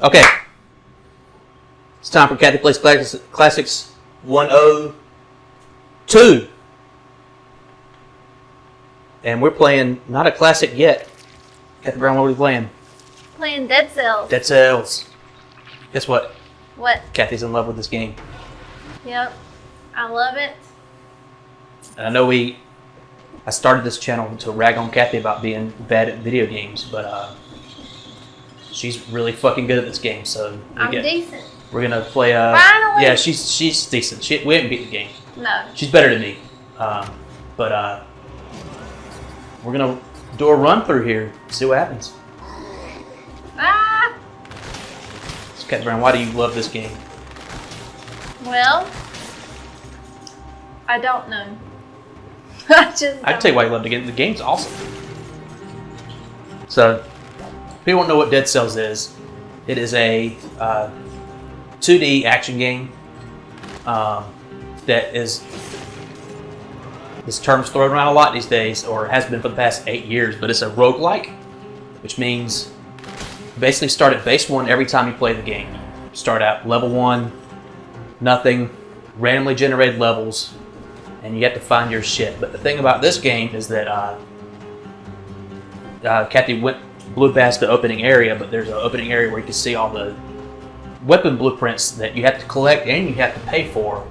Okay. It's time for Cathy Plays Classics 102. And we're playing not a classic yet. Cathy Brown, what are we playing? Playing Dead Cells. Dead Cells. Guess what? What? Cathy's in love with this game. Yep. I love it. And I know I started this channel to rag on Cathy about being bad at video games, but she's really fucking good at this game, so I'm decent. We're gonna play Finally! Yeah, she's decent. We haven't beat the game. No. She's better than me. But we're gonna do a run through here, see what happens. Ah! So Cathy Brown, why do you love this game? Well, I don't know. I can tell you why you love the game. The game's awesome. So, if you don't know what Dead Cells is, it is a 2D action game that is, this term's thrown around a lot these days, or has been for the past 8 years, but it's a roguelike, which means you basically start at base 1 every time you play the game. Start out level 1, nothing, randomly generated levels, and you have to find your shit. But the thing about this game is that Cathy blew past the opening area, but there's an opening area where you can see all the weapon blueprints that you have to collect and you have to pay for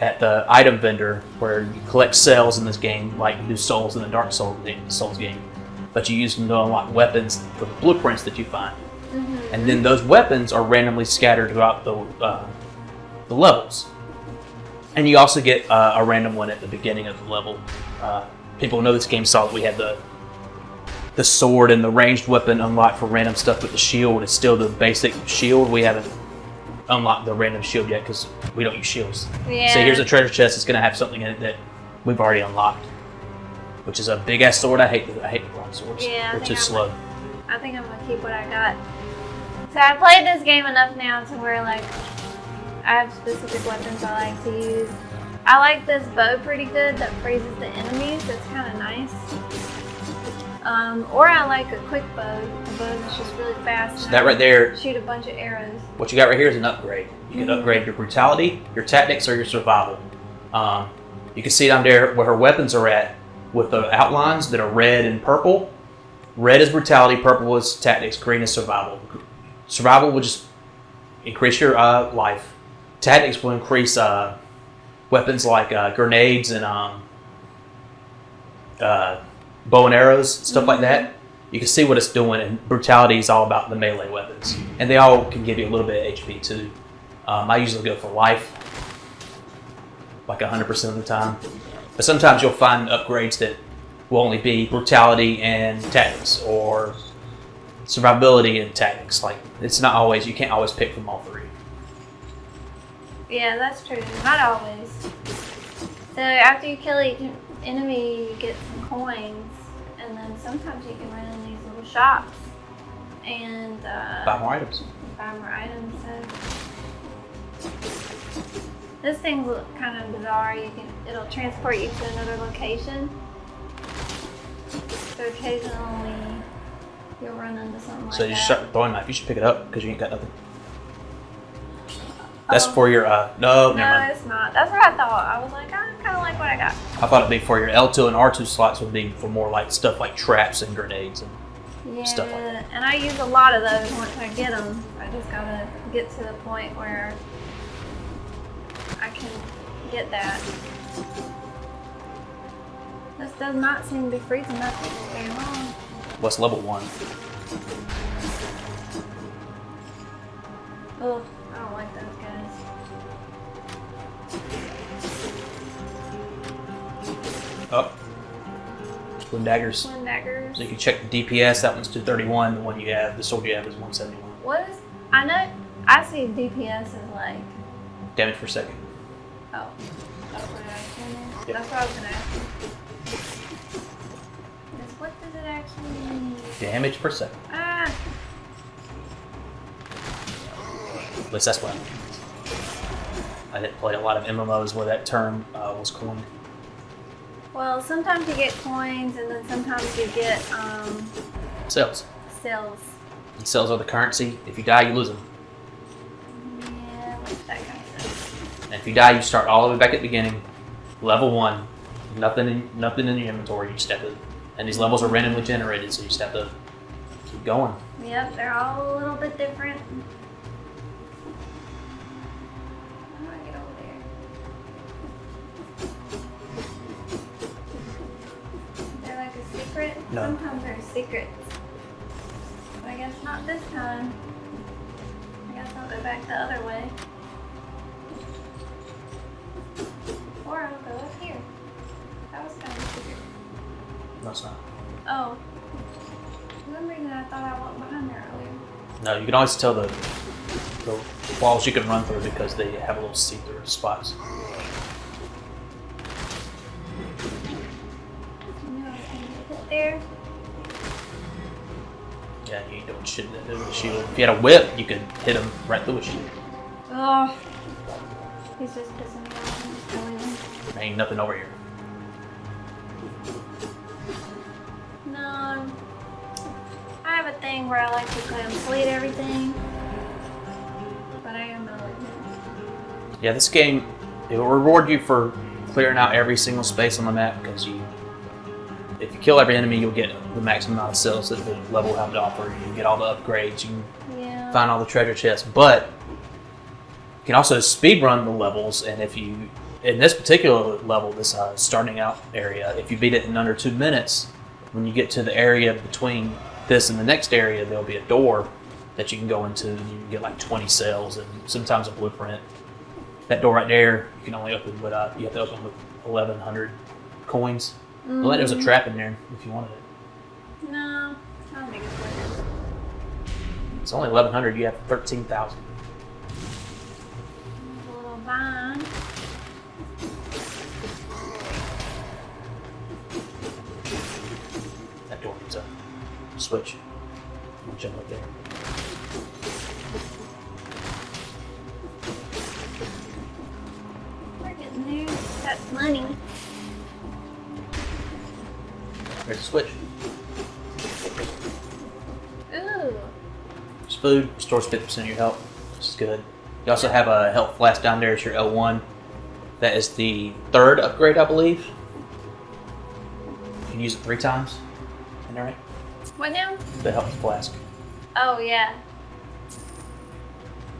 at the item vendor, where you collect cells in this game, like you do souls in the Dark Souls game. But you use them to unlock weapons for the blueprints that you find. Mm-hmm. And then those weapons are randomly scattered throughout the levels. And you also get a random one at the beginning of the level. People who know this game saw that we had the sword and the ranged weapon unlocked for random stuff, but the shield is still the basic shield. We haven't unlocked the random shield yet because we don't use shields. Yeah. So here's a treasure chest. It's going to have something in it that we've already unlocked, which is a big ass sword. I hate the bronze swords. Yeah, they're too slow. I think I'm going to keep what I got. So I played this game enough now to where like I have specific weapons I like to use. I like this bow pretty good that freezes the enemies. It's kind of nice. Or I like a quick bow. A bow that's just really fast. So that right there, shoot a bunch of arrows. What you got right here is an upgrade. You can upgrade your brutality, your tactics, or your survival. You can see down there where her weapons are at with the outlines that are red and purple. Red is brutality, purple is tactics, green is survival. Survival will just increase your life. Tactics will increase weapons like grenades and bow and arrows, stuff like that. You can see what it's doing, and brutality is all about the melee weapons. And they all can give you a little bit of HP too. I usually go for life, like 100% of the time. But sometimes you'll find upgrades that will only be brutality and tactics, or survivability and tactics. Like, it's not always, you can't always pick from all three. Yeah, that's true. Not always. So after you kill each enemy, you get some coins, and then sometimes you can run in these little shops and buy more items. So this thing's kind of bizarre. It'll transport you to another location. So occasionally you'll run into something like that. So you start with throwing knife. You should pick it up because you ain't got nothing. That's for your, no, never mind. It's not. That's what I thought. I was like, I kind of like what I got. I thought it'd be for your L2 and R2 slots would be for more like stuff like traps and grenades and stuff like that. And I use a lot of those once I get them. I just gotta get to the point where I can get that. This does not seem to be freezing up very long. What's level 1? Ugh. I don't like those guys. Oh. Twin daggers. So you can check the DPS. That one's 231. The one you have, the sword you have, is 171. What is? I know. I see DPS as like damage per second. Oh, that's what it actually means. Yep. That's what I was gonna ask you. What does it actually mean? Damage per second. Ah. At least that's what I didn't play a lot of MMOs where that term was coined. Well, sometimes you get coins, and then sometimes you get cells. Cells. And cells are the currency. If you die, you lose them. Yeah, what's that kind of stuff? And if you die, you start all the way back at the beginning. Level 1. Nothing in your inventory. You just have to, and these levels are randomly generated, so you just have to keep going. Yep, they're all a little bit different. How do I get over there? They're like a secret? No. Sometimes they're secrets. But I guess not this time. I guess I'll go back the other way. Or I'll go up here. That was kind of a secret. No, it's not. Oh. For some reason I thought I walked behind there earlier. No, you can always tell the walls you can run through because they have a little see-through spots. You know I was gonna get it there. Yeah, you ain't doing shit with the shield. If you had a whip, you could hit him right through a shield. Oh. He's just pissing me off. I'm just killing him. There ain't nothing over here. No. I have a thing where I like to complete everything. But I am gonna leave it. Yeah, this game, it will reward you for clearing out every single space on the map because if you kill every enemy, you'll get the maximum amount of cells that the level will have to offer. You can get all the upgrades, you can find all the treasure chests, but you can also speedrun the levels, and if you, in this particular level, this starting out area, if you beat it in under 2 minutes, when you get to the area between this and the next area, there'll be a door that you can go into, and you can get like 20 cells and sometimes a blueprint. That door right there, you can only open with, you have to open with 1,100 coins. Well, there's a trap in there if you wanted it. No, I don't think it's worth it. It's only 1,100, you have 13,000. A little vine. That door needs a switch. I'll jump up there. We're getting there. That's money. There's a switch. Ooh. There's food, restores 50% of your health, which is good. You also have a health flask down there, it's your L1. That is the 3rd upgrade, I believe. You can use it 3 times. Isn't that right? What now? The health flask. Oh, yeah.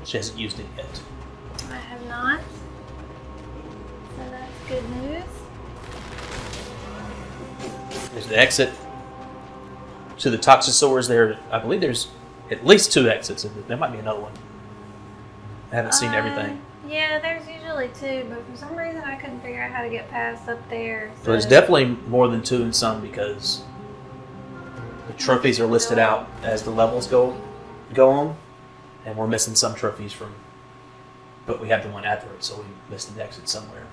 She hasn't used it yet. I have not. So that's good news. There's the exit to the Toxosaurs there. I believe there's at least 2 exits. There might be another one. I haven't seen everything. Yeah, there's usually 2, but for some reason I couldn't figure out how to get past up there. So there's definitely more than 2 in some because the trophies are listed out as the levels go on, and we're missing some trophies from, but we have the one after it, so we missed an exit somewhere.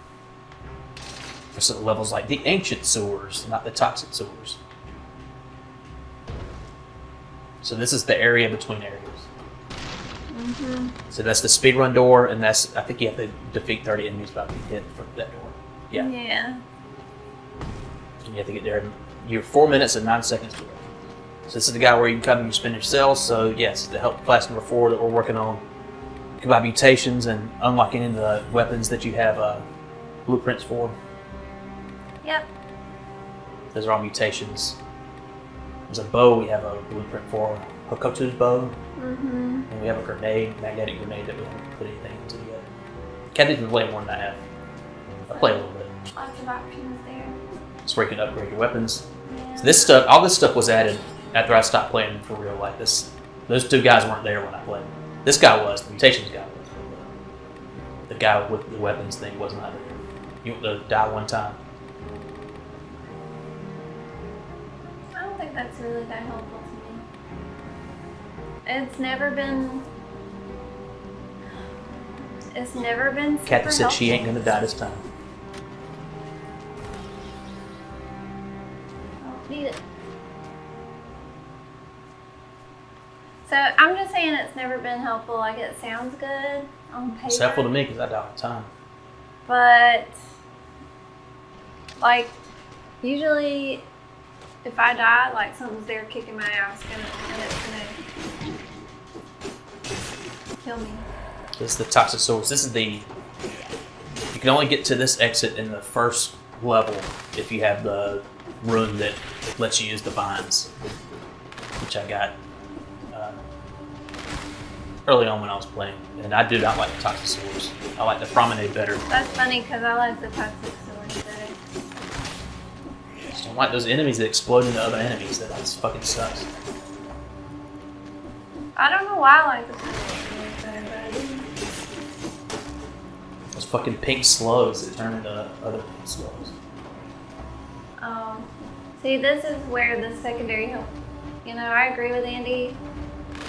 For some levels like the ancient sewers, not the toxic sewers. So this is the area between areas. Mm-hmm. So that's the speedrun door, and that's, I think you have to defeat 30 enemies by being hit from that door. Yeah. Yeah. And you have to get there in you're 4 minutes and 9 seconds to it. So this is the guy where you can come and you spend your cells. So yes, the help class number 4 that we're working on. You can buy mutations and unlock any of the weapons that you have blueprints for. Yep. Those are all mutations. There's a bow we have a blueprint for. Hokotu's bow. Mm-hmm. And we have a grenade, magnetic grenade that we haven't put anything into yet. Cathy's been playing more than I have. I play a little bit. Lots of options there. It's where you can upgrade your weapons. Yeah. So this stuff, all this stuff was added after I stopped playing for real. Like this, those 2 guys weren't there when I played. This guy was, the mutations guy was. The guy with the weapons thing was not there. You want to die 1 time. I don't think that's really that helpful to me. It's never been super Cathy said she ain't helpful. gonna die this time. I don't need it. So I'm just saying it's never been helpful. Like it sounds good on paper. It's helpful to me because I die all the time. But like usually if I die, like something's there kicking my ass and it's gonna Kill me. This is the toxic source. This is the... You can only get to this exit in the first level if you have the room that lets you use the vines, which I got early on when I was playing. And I do not like the toxic source. I like the promenade better. That's funny because I like the toxic source better. I just don't like those enemies that explode into other enemies. That just fucking sucks. I don't know why I like the toxic source better, but I do. Those fucking pink slugs that turn into other pink slugs. See, this is where the secondary help. You know, I agree with Andy,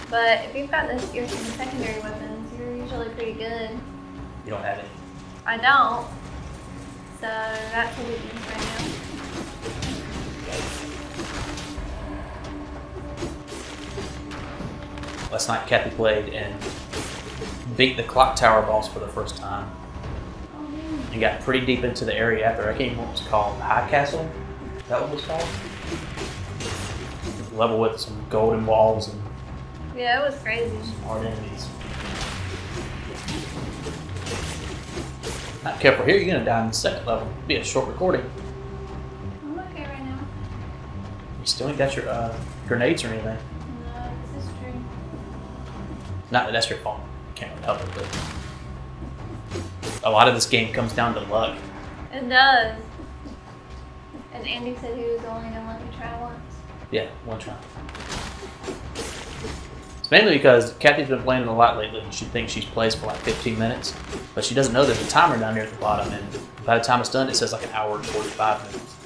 but if you've got your secondary weapons, you're usually pretty good. You don't have any. I don't. So that's a weakness right now. Last night, Cathy played and beat the clock tower boss for the first time. Oh, man. And got pretty deep into the area after. I can't remember what it was called. High Castle? Is that what it was called? Level with some golden walls and Yeah, it was crazy. hard enemies. Not careful here, you're gonna die in the second level. It'll be a short recording. I'm okay right now. You still ain't got your grenades or anything. No, this is true. Not that that's your fault. Can't really help it, but a lot of this game comes down to luck. It does. And Andy said he was only gonna let me try once. Yeah, one try. It's mainly because Cathy's been playing a lot lately and she thinks she's plays for like 15 minutes, but she doesn't know there's a timer down there at the bottom, and by the time it's done, it says like an hour and 45 minutes.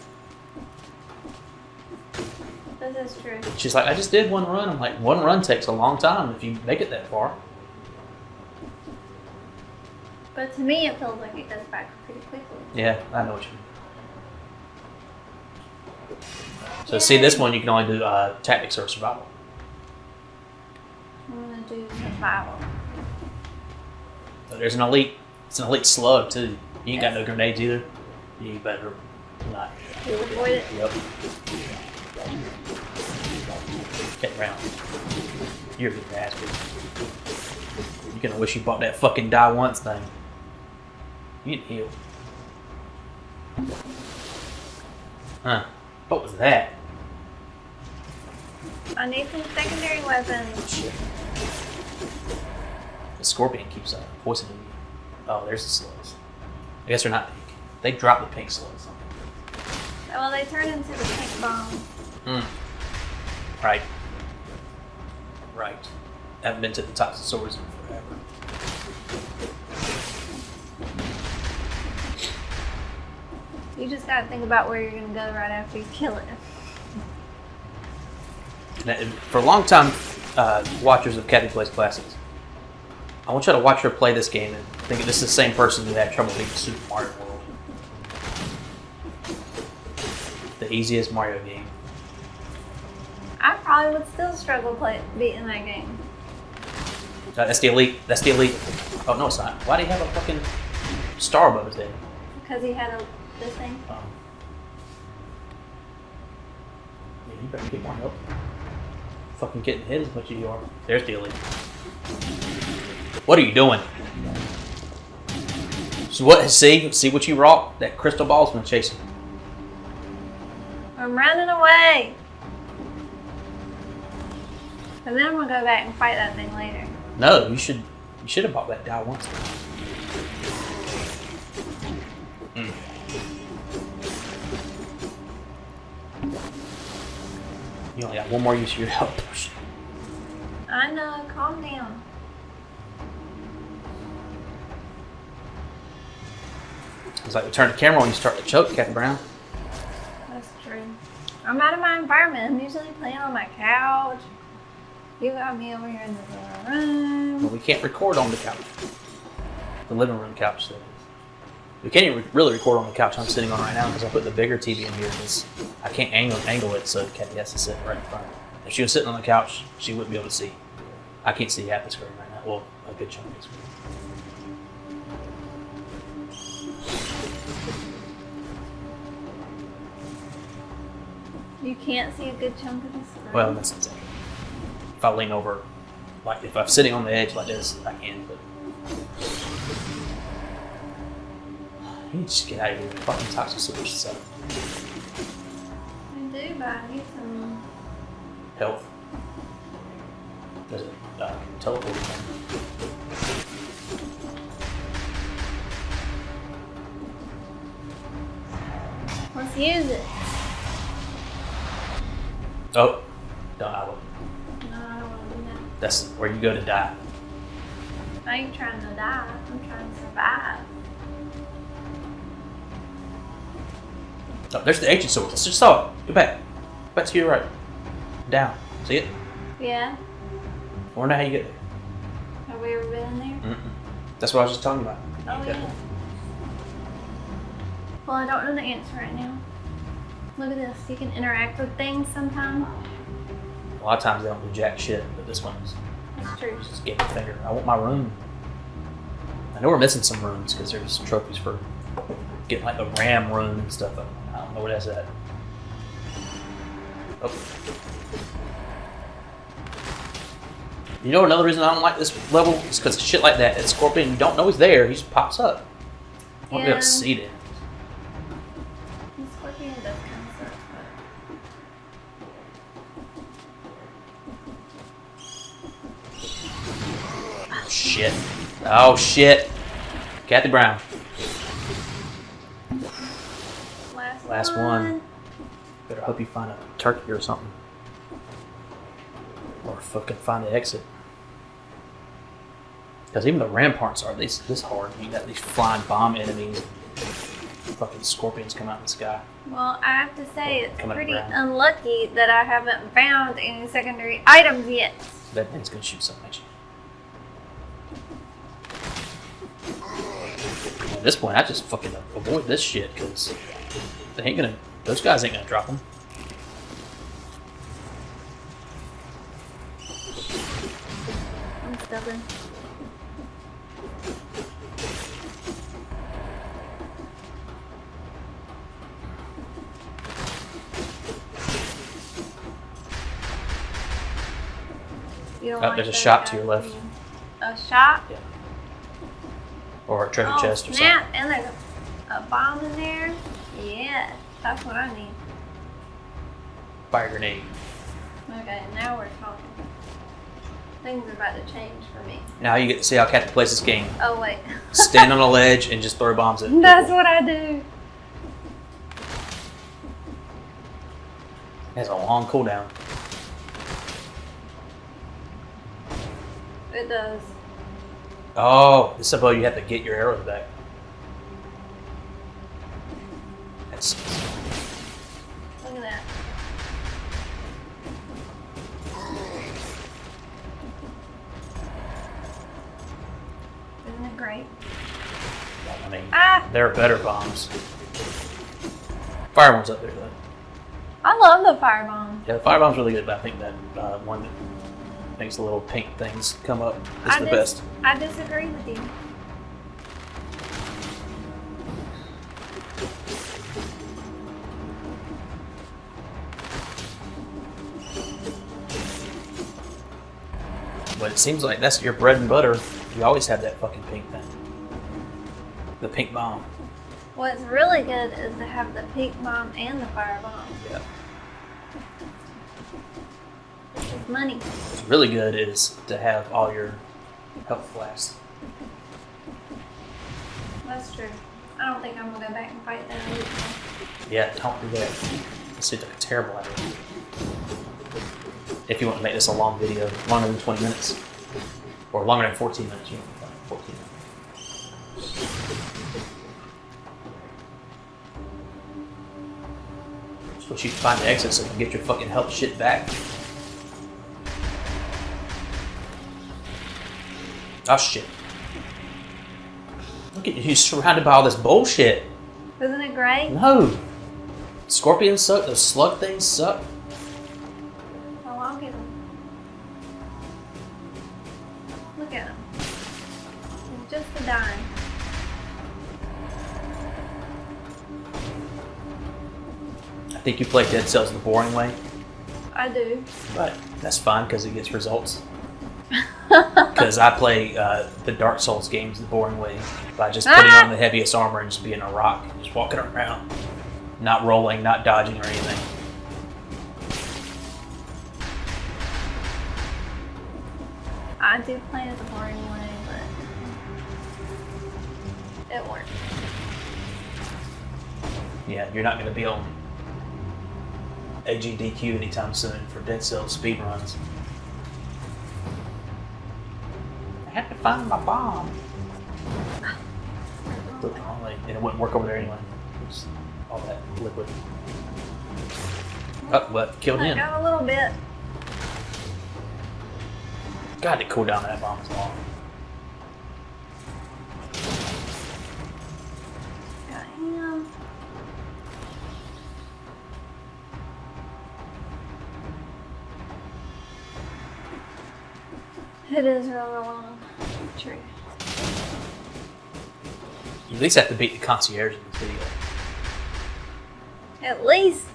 This is true. She's like, I just did one run. I'm like, one run takes a long time if you make it that far. But to me, it feels like it goes back pretty quickly. Yeah, I know what you mean. So see, this one you can only do tactics or survival. I'm gonna do survival. So there's an elite. It's an elite slug too. You ain't got no grenades either. You better not. You avoid it. Yep. Get around. You're a good bastard. You're gonna wish you bought that fucking die once thing. You need to heal. Huh. What was that? I need some secondary weapons. Shit. The scorpion keeps poisoning you. Oh, there's the slugs. I guess they're not pink. They drop the pink slugs. Well, they turn into the pink bombs. Right. Right. I haven't been to the tops of swords in forever. You just gotta think about where you're gonna go right after you kill it. And for a long time, watchers of Cathy Plays Classics, I want you to watch her play this game and think this is the same person who had trouble beating Super Mario World. The easiest Mario game. I probably would still struggle beating that game. That's the elite. That's the elite. Oh, no, it's not. Why do you have a fucking star above his head? Because he had this thing. Yeah, you better get more help. Fucking getting hit as much as you are. There's the elite. What are you doing? So what? See what you wrought? That crystal ball's been chasing. I'm running away. And then I'm gonna go back and fight that thing later. No, you should have bought that die once. You only got one more use of your health potion. I know, calm down. It's like we turn the camera on, you start to choke, Captain Brown. That's true. I'm out of my environment. I'm usually playing on my couch. You got me over here in the living room. Well, we can't record on the couch. The living room couch, that is. We can't even really record on the couch I'm sitting on right now because I put the bigger TV in here because I can't angle it, so Cathy has to sit right in front. If she was sitting on the couch, she wouldn't be able to see. I can't see half the screen right now. Well, a good chunk of the screen. You can't see a good chunk of the screen. Well, that's insane. If I lean over Like if I'm sitting on the edge like this, I can, but you need to just get out of here. Fucking toxic sewage stuff. I do, but I need some Health. There's a teleport thing. Let's use it. Oh, don't I will. No, I don't want to do that. That's where you go to die. I ain't trying to die. I'm trying to survive. Oh, there's the ancient sword. Let's just saw it. Go back. Back to your right. Down. See it? Yeah. I wonder how you get there. Have we ever been in there? Mm-mm. That's what I was just talking about. Oh, yeah. Well, I don't know the answer right now. Look at this. You can interact with things sometimes. A lot of times they don't do jack shit, but this one's That's true. just give me a finger. I want my room. I know we're missing some rooms because there's trophies for getting like the RAM room and stuff. I don't know where that's at. Oh. You know another reason I don't like this level is because shit like that. It's Scorpion, you don't know he's there, he just pops up. I want to be able to see it. The scorpion does kind of suck, but... Oh shit. Oh shit. Cathy Brown. Last one. Better hope you find a turkey or something. Or fucking find the exit. Because even the ramparts are this hard. You got these flying bomb enemies. Fucking scorpions come out in the sky. Well, I have to say it's Coming pretty around. unlucky that I haven't found any secondary items yet. That thing's gonna shoot something at you. At this point, I just fucking avoid this shit because they ain't gonna. Those guys ain't gonna drop them. I'm stubborn. You don't There's a those shop to guys, your left. do you? A shop? Yeah. Or a treasure Oh, chest or snap. something. And there's a bomb in there? Yeah, that's what I need. Fire grenade. Okay, now we're talking. Things are about to change for me. Now you get to see how Cathy plays this game. Oh, wait. Stand on a ledge and just throw bombs at people. That's what I do. It has a long cooldown. It does. Oh, this is how you have to get your arrows back. That's Look at that. Isn't it great? I mean, Ah! there are better bombs. Fire one's up there though. I love the firebomb. Yeah, the firebomb's really good, but I think that one that makes the little pink things come up is the best. I disagree with you. But it seems like that's your bread and butter. You always have that fucking pink thing. The pink bomb. What's really good is to have the pink bomb and the firebomb. Yeah. It's money. What's really good is to have all your health flasks. That's true. I don't think I'm gonna go back and fight that elite one. Yeah, don't do that. It seems like a terrible idea. If you want to make this a long video, longer than 20 minutes. Or longer than 14 minutes, you know, 14 minutes. So you can find the exit so you can get your fucking health shit back. Oh shit. Look at you, you're surrounded by all this bullshit. Isn't it great? No. Scorpions suck, those slug things suck. Oh, I'll get them. Look at them. It's just a dime. I think you play Dead Cells the boring way, I do. but that's fine because it gets results. Because I play the Dark Souls games the boring way by just putting on the heaviest armor and just being a rock and just walking around, not rolling, not dodging or anything. I do play it the boring way, but it works. Yeah, you're not going to be on AGDQ anytime soon for Dead Cells speedruns. I had to find my bomb. Looked the wrong way, and it wouldn't work over there anyway. It's all that liquid. Oh, well, killed I him. got a little bit. God, the cooldown of that bomb is long. Got him. It is real long. True. You at least have to beat the concierge in this video. At least.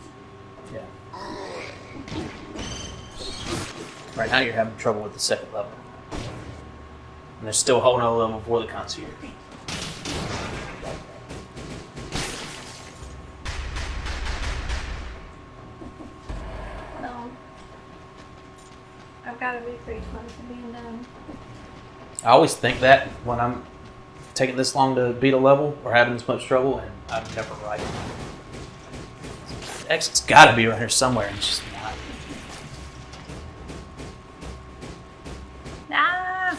Yeah. Right now you're having trouble with the second level. And there's still a whole nother level before the concierge. No. I've got to be pretty close to being done. I always think that when I'm taking this long to beat a level or having this much trouble, and I'm never right. The exit's gotta be around here somewhere, and it's just not. Ah!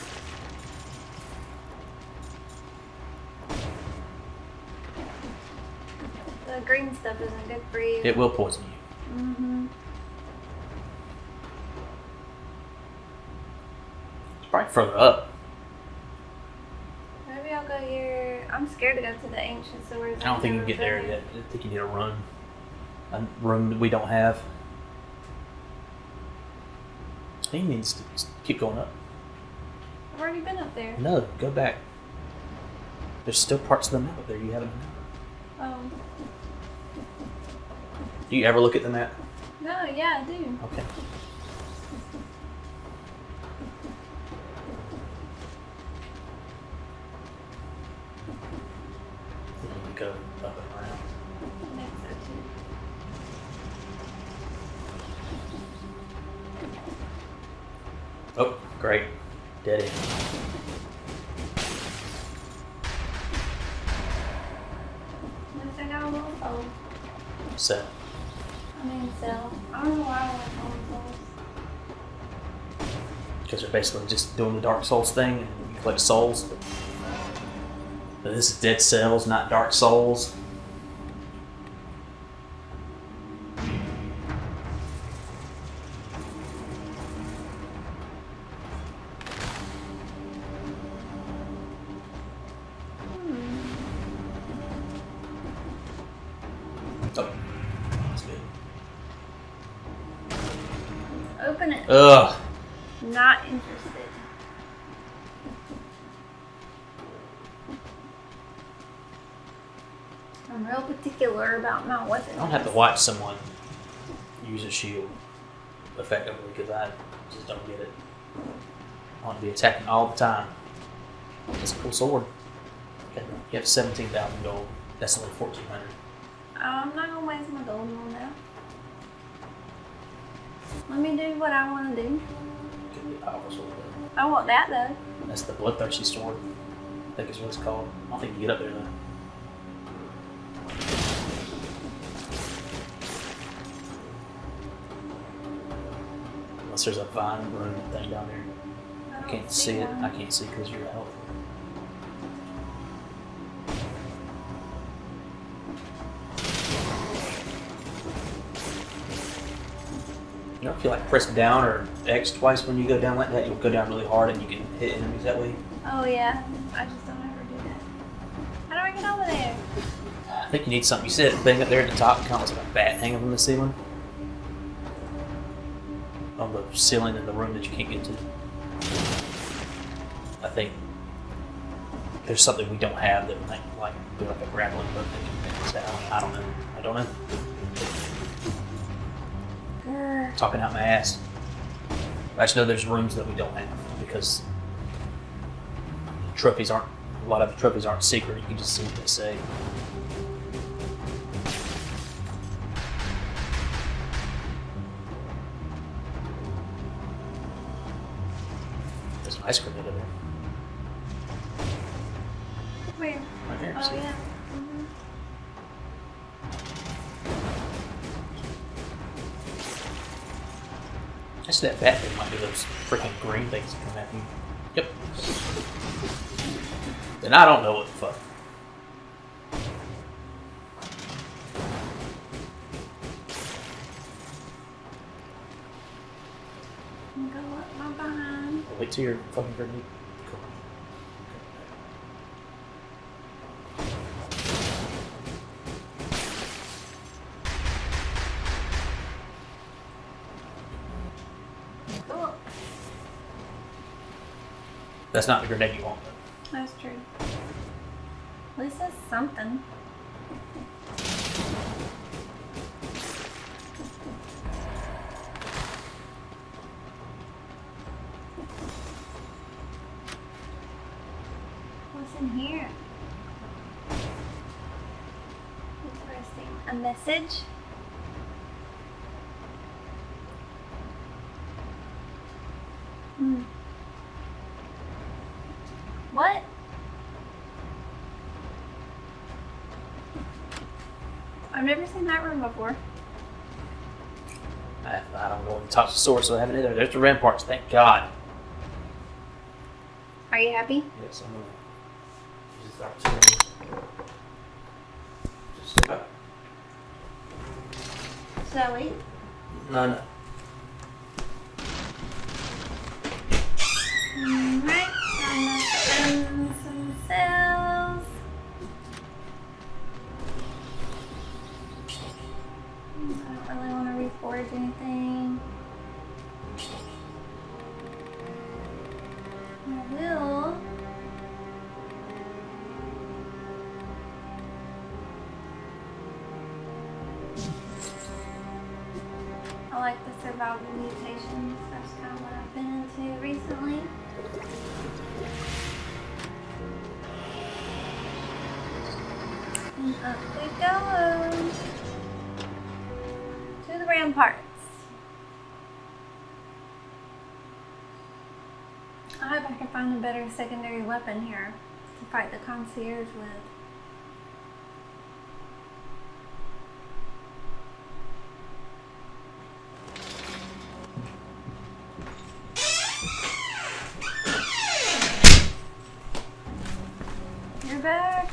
The green stuff isn't good for you. It will poison you. Mm-hmm. It's probably further up. Maybe I'll go here. I'm scared to go to the ancient sewers. I don't think you can get there yet. I think you need a run. A room that we don't have. He needs to keep going up. I've already been up there. No, go back. There's still parts of the map up there you haven't. Oh. Do you ever look at the map? No, yeah, I do. Okay. Go up and around. I think so too. Oh, great. Dead end. Notice I got a little bow. Set. I mean, cell. I don't know why I like phone souls. Because they're basically just doing the Dark Souls thing and you collect souls. But this is Dead Cells, not Dark Souls. Oh, that's good. Open it. Ugh. Not interested. I'm real particular about my weapons. I don't have to watch someone use a shield effectively because I just don't get it. I want to be attacking all the time. It's a cool sword. Okay, you have 17,000 gold. That's only 1,400. I'm not gonna waste my gold on that. Let me do what I want to do. Could be a powerful sword though. I want that though. That's the bloodthirsty sword. I think is what it's called. I don't think you get up there though. Unless there's a vine room thing down there. I can't see it. I can't see because of your health. You know, if you like press down or X twice when you go down like that, you'll go down really hard and you can hit enemies that way. Oh yeah, I just don't ever do that. How do I get over there? I think you need something. You see that thing up there at the top? It kind of looks like a bat hanging from the ceiling. On the ceiling in the room that you can't get to. I think there's something we don't have that might like do like a grappling hook that can take us down. I don't know. I don't know. Grr. Talking out my ass. I just know there's rooms that we don't have because trophies aren't. A lot of the trophies aren't secret. You can just see what they say. There's an ice cream over there. Where? Right here. Oh see? yeah. Mhm. That's that bat thing might be those freaking green things that come at you. Yep. Then I don't know what the fuck. Go up my behind. Wait till you're fucking grenade. Cool. Cool. That's not the grenade you want. That's true. At least it's something. What's in here? Interesting. A message? Hmm. What? I've never seen that room before. I don't go and touch the sword, so I haven't either. There's the ramparts, thank God. Are you happy? Yes, I'm gonna use this opportunity. Just step out. Should I wait? No. Alright, I'm gonna spend some cells. I don't really want to reforge anything. I will. I like the survival mutations. That's kind of what I've been into recently. And up we go to the ramparts. I hope I can find a better secondary weapon here to fight the concierge with. You're back.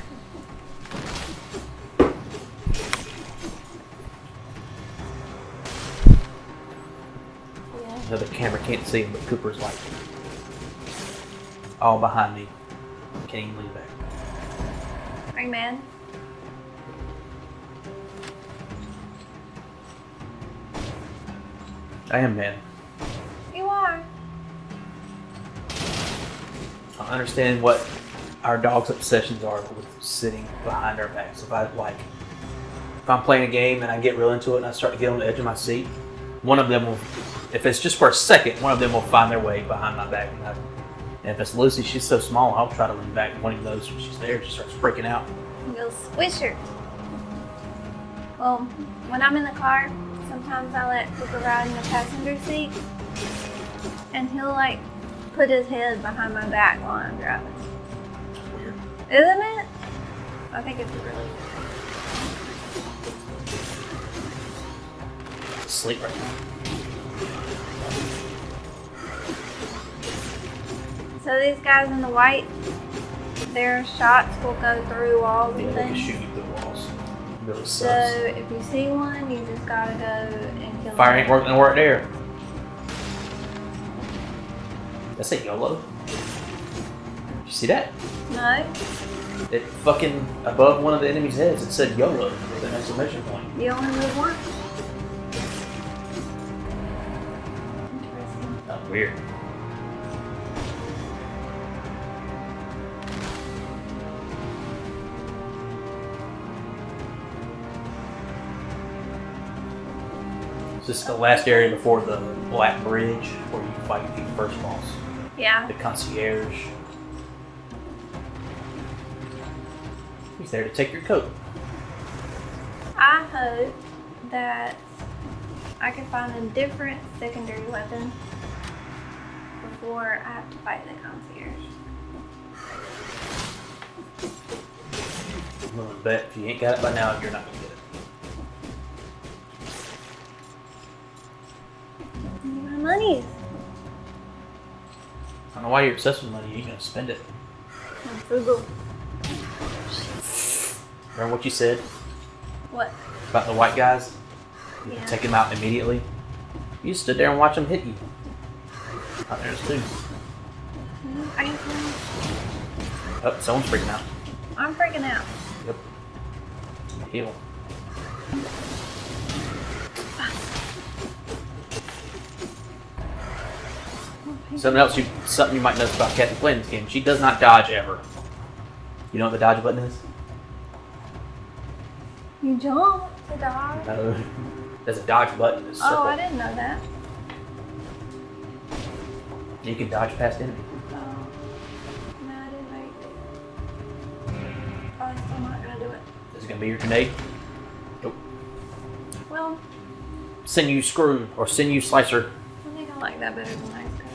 Yeah. The camera can't see him, but Cooper's like all behind me. Can't even lean back. Are you mad? I am mad. You are. I understand what our dog's obsessions are with sitting behind our backs. If I'm playing a game and I get real into it and I start to get on the edge of my seat, one of them will, if it's just for a second, one of them will find their way behind my back. And if it's Lucy, she's so small, I'll try to lean back. One of those, when she's there, she starts freaking out. You'll squish her. Well, when I'm in the car, sometimes I let Cooper ride in the passenger seat, and he'll like put his head behind my back while I'm driving. Weird. Isn't it? I think it's really good. Sleep right now. So these guys in the white, their shots will go through walls Yeah, and they can things. shoot you through the walls. Really So sucks. if you see one, you just gotta go and kill Fire them. ain't working work there. That's a YOLO. You see that? No, It fucking above one of the enemy's heads, it said YOLO with an exclamation point. you only live once. Interesting. Oh, weird. This is the last area before the Black Bridge where you fight the first boss. Yeah. The concierge. He's there to take your coat. I hope that I can find a different secondary weapon before I have to fight the concierge. I'm gonna bet if you ain't got it by now, you're not gonna get it. I need my money. I don't know why you're obsessed with money. You ain't gonna spend it. I'm frugal. Remember what you said What? about the white guys? You Yeah. can take them out immediately. You stood there and watch them hit you. Out there's two. I can Oh, someone's freaking out. I'm freaking out. Yep. Heal. Something you might notice about Cathy playing this game. She does not dodge ever. You know what the dodge button is? You jump to dodge. No. There's a dodge button. It's Oh, circle. I didn't know that. You can dodge past enemies. Oh. No, I didn't know you did. Oh, I'm still not gonna do it. Is it gonna be your grenade? Nope. Well, Sinew screw or sinew slicer. I think I like that better than ice cream.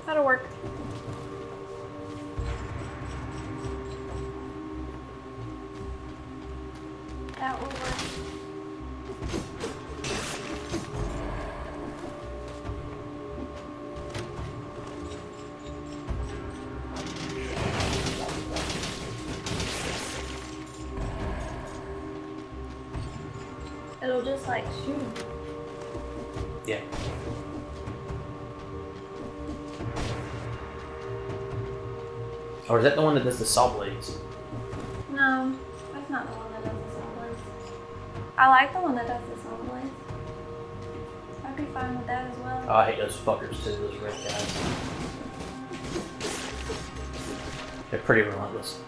That'll work. That will work. It'll just like shoot him. Yeah. Or is that the one that does the saw blades? No, that's not the one that does the saw blades. I like the one that does the saw blades. I'd be fine with that as well. Oh, I hate those fuckers too, those red guys. They're pretty relentless.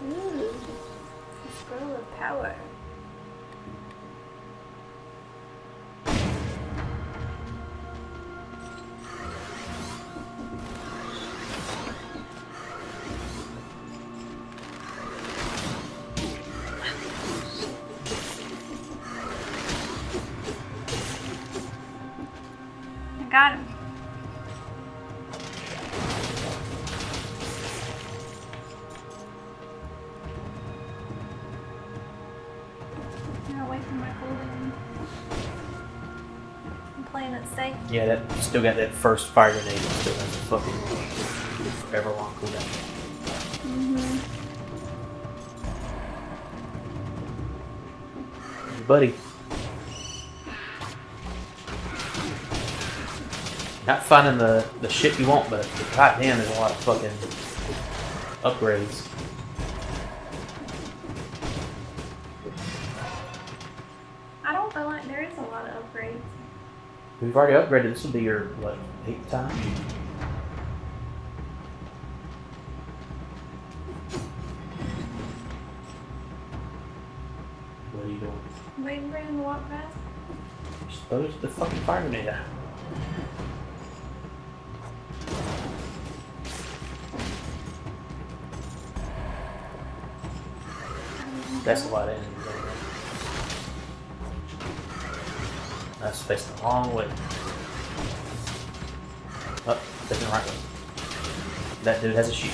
Ooh, a scroll of power. I got him. Now away from my holding. I'm playing it safe. Yeah, that still got that first fire grenade. It still has a fucking forever long cooldown. Mm-hmm. Buddy. Not finding the shit you want, but goddamn, there's a lot of fucking upgrades. I don't feel like there is a lot of upgrades. We've already upgraded. This will be your, what, 8th time? What are you doing? Waiting for him to walk past. You're supposed to the fucking fire grenade out. That's a lot of enemies over there. That's facing the wrong way. Oh, taking the right way. That dude has a shield.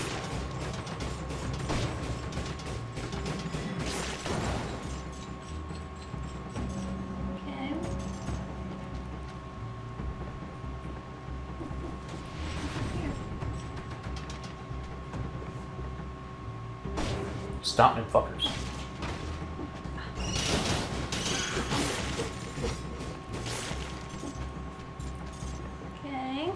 Okay. Here. Stomp them fuckers. Okay.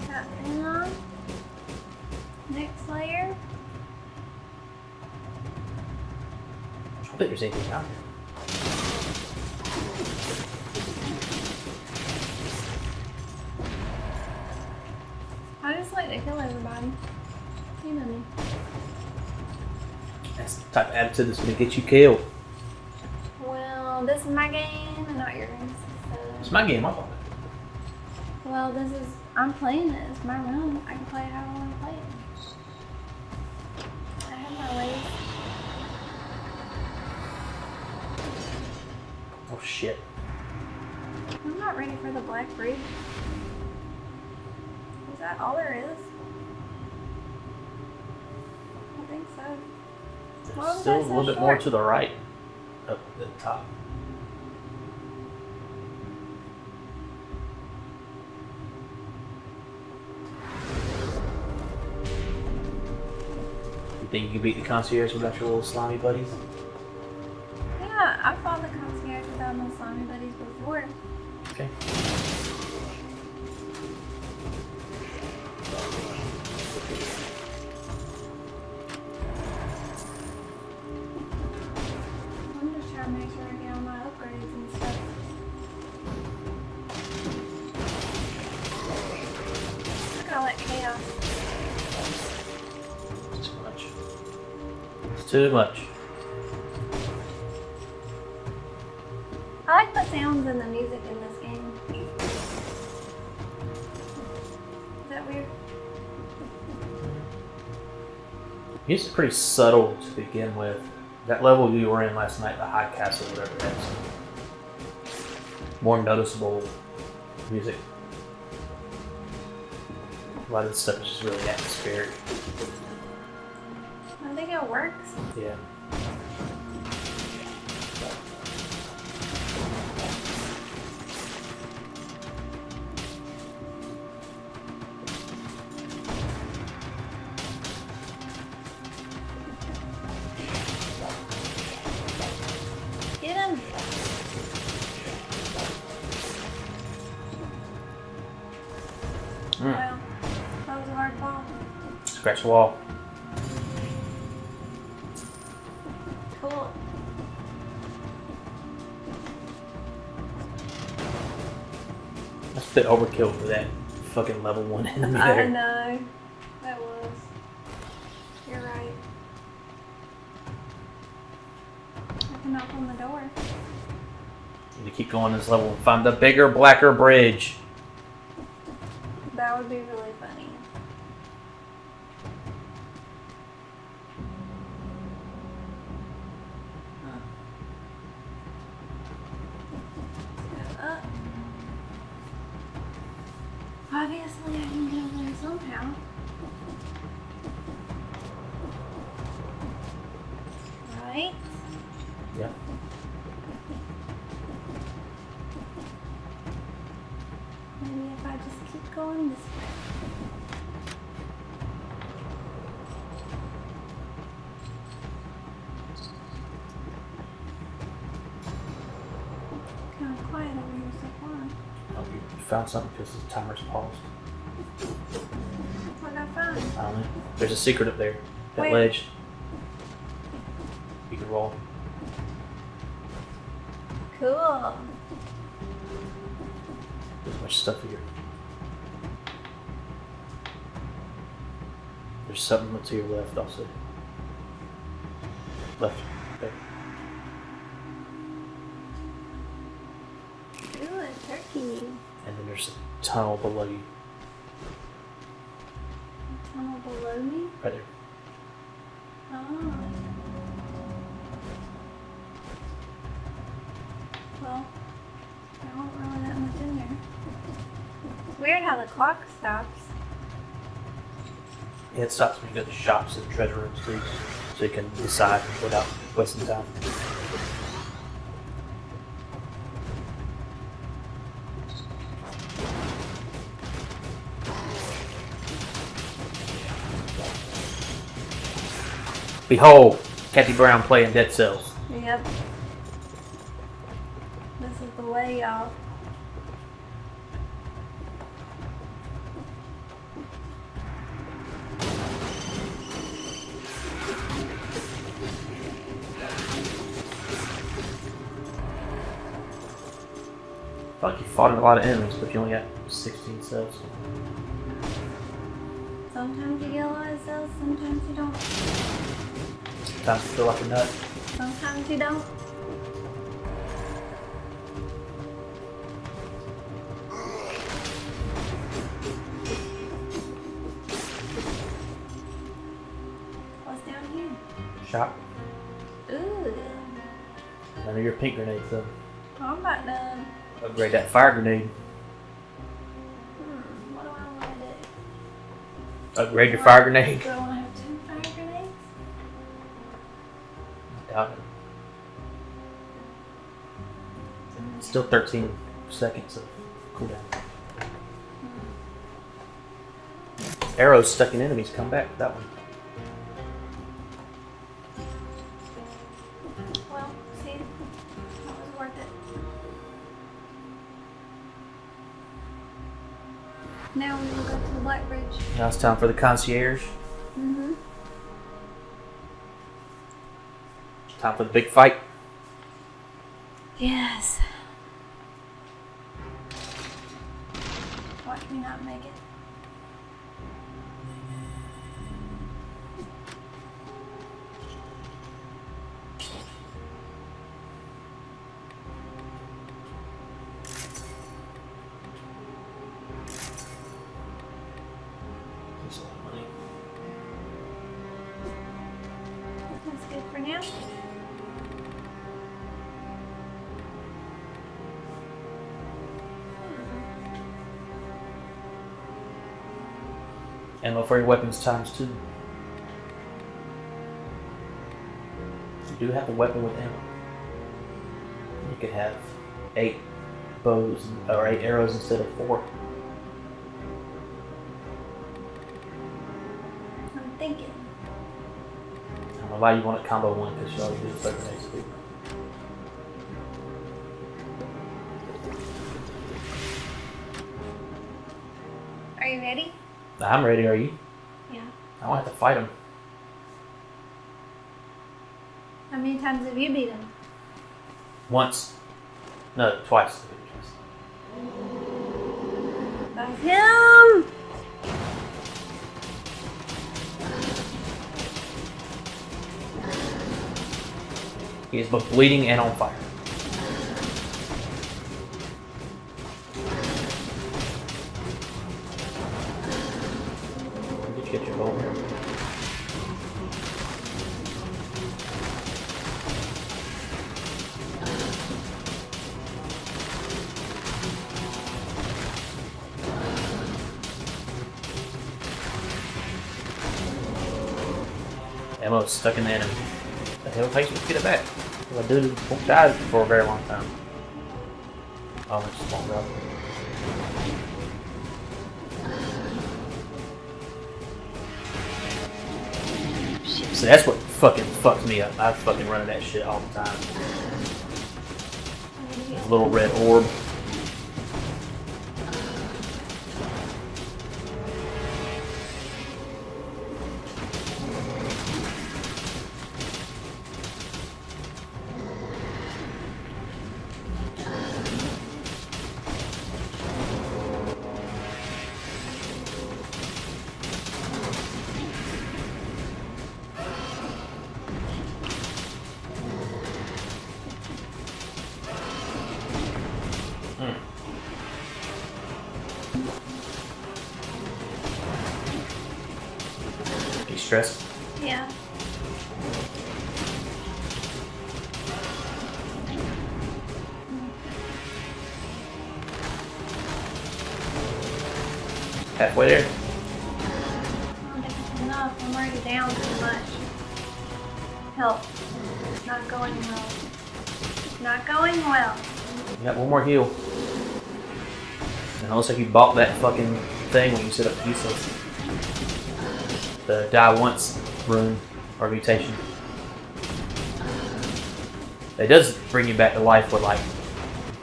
Got him on. Next layer. I don't think there's anything out here. I just like to kill everybody. You know me. That's the type of attitude that's going to get you killed. Well, this is my game and not yours. So. It's my game. I love it. Well, I'm playing it. It's my room. I can play it how I want to play it. I have my ways. Oh shit. I'm not ready for the Black Bridge. Is that all there is? I think so. There's still a little bit more to the right up at the top. You think you can beat the concierge without your little slimy buddies? Yeah, I fought the concierge without my slimy buddies before. Okay. I'm just trying to make sure I get all my upgrades and stuff. Look at all that chaos. It's too much. It's too much. I like the sounds and the music in this game. Is that weird? Music's pretty subtle to begin with. That level you were in last night, the high castle, whatever it is, more noticeable music. A lot of this stuff is just really atmospheric. I think it works. Yeah. Get him! Well, that was a hard fall. Scratch the wall. Cool. That's a bit overkill for that fucking level 1 enemy I there. know. That was. You're right. I can knock on the door. Need to keep going this level and find the bigger, blacker bridge. That would be really funny. Up. Obviously, I can get over there somehow. Right? Yeah. Maybe if I just keep going this way. Kind of quiet over here so far. Oh, you found something because the timer's paused. What did I find? I don't know. There's a secret up there. That Where? ledge. You can roll. Cool. There's much stuff here. There's something to your left also. Left. Okay. Ooh, a turkey. And then there's a tunnel below you. Tunnel below me? Right there. Oh. Well, there wasn't really that much in there. It's weird how the clock stops. Yeah, it stops when you go to the shops and treasure rooms too. So you can decide without wasting time. Behold, Cathy Brown playing Dead Cells. Yep. This is the way, y'all. I feel like you fought a lot of enemies, but you only got 16 cells. Sometimes you get a lot of cells, sometimes you don't. Sometimes you feel like a nut. Sometimes you don't. What's down here? Shot. Ooh. None of your pink grenades though. I'm about done. Upgrade that fire grenade. What do I want to do? Upgrade your fire grenade. Do I want to have 2 fire grenades? Doubt it. Still 13 seconds of cooldown. Arrows stuck in enemies come back with that one. Well, see, that was worth it. Now we will go to the Black Bridge. Now it's time for the concierge. Mm-hmm. Time for the big fight. Yes. Watch me not make it. That's a lot of money. That's good for now. Ammo for your weapons times 2. You do have a weapon with ammo. You could have 8 bows or 8 arrows instead of 4. I'm thinking. I don't know why you want a combo one because you already do the grenades too. Are you ready? I'm ready, are you? Yeah. I don't have to fight him. How many times have you beat him? Once. No, twice. That's him! He is both bleeding and on fire. Did you get your bow here? Ammo is stuck in the enemy. The hell takes me to get it back? Well, I do won't die for a very long time. Oh, it's just won't go. See, that's what fucking fucks me up. I fucking run that shit all the time. This little red orb. You stressed? Yeah. Halfway there. I don't think it's enough. I'm already down too much. Help. It's not going well. It's not going well. You got one more heal. And it looks like you bought that fucking thing when you set up useless. The die once rune or mutation. It does bring you back to life with like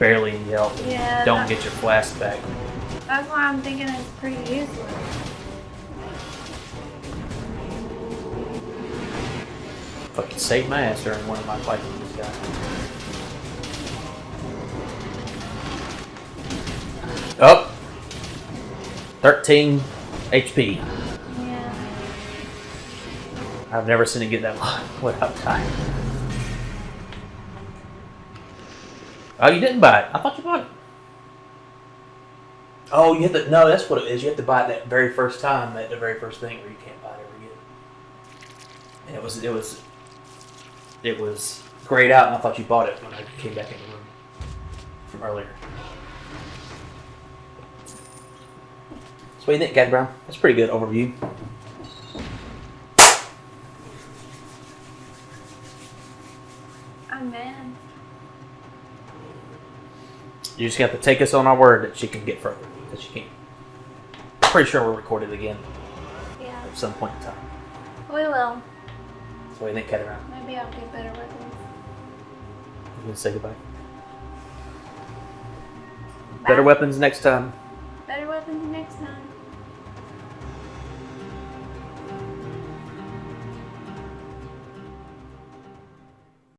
barely any help. Yeah, Don't get your flask back. That's why I'm thinking it's pretty useless. Fucking saved my ass during one of my fights with this guy. Up. 13 HP. Yeah, I've never seen it get that long without dying. Oh, you didn't buy it. I thought you bought it. Oh, you have to. No, that's what it is. You have to buy it that very first time, at the very first thing, or you can't buy it ever again. And it was grayed out, and I thought you bought it when I came back in the room from earlier. So what do you think, Cathy Brown? That's a pretty good overview. I'm mad. You just have to take us on our word that she can get further. That she can. I'm pretty sure we'll record it again Yeah, at some point in time. we will. So what do you think, Cathy Brown? Maybe I'll get better weapons. You gonna say goodbye? Bye. Better weapons next time. Better weapons next time.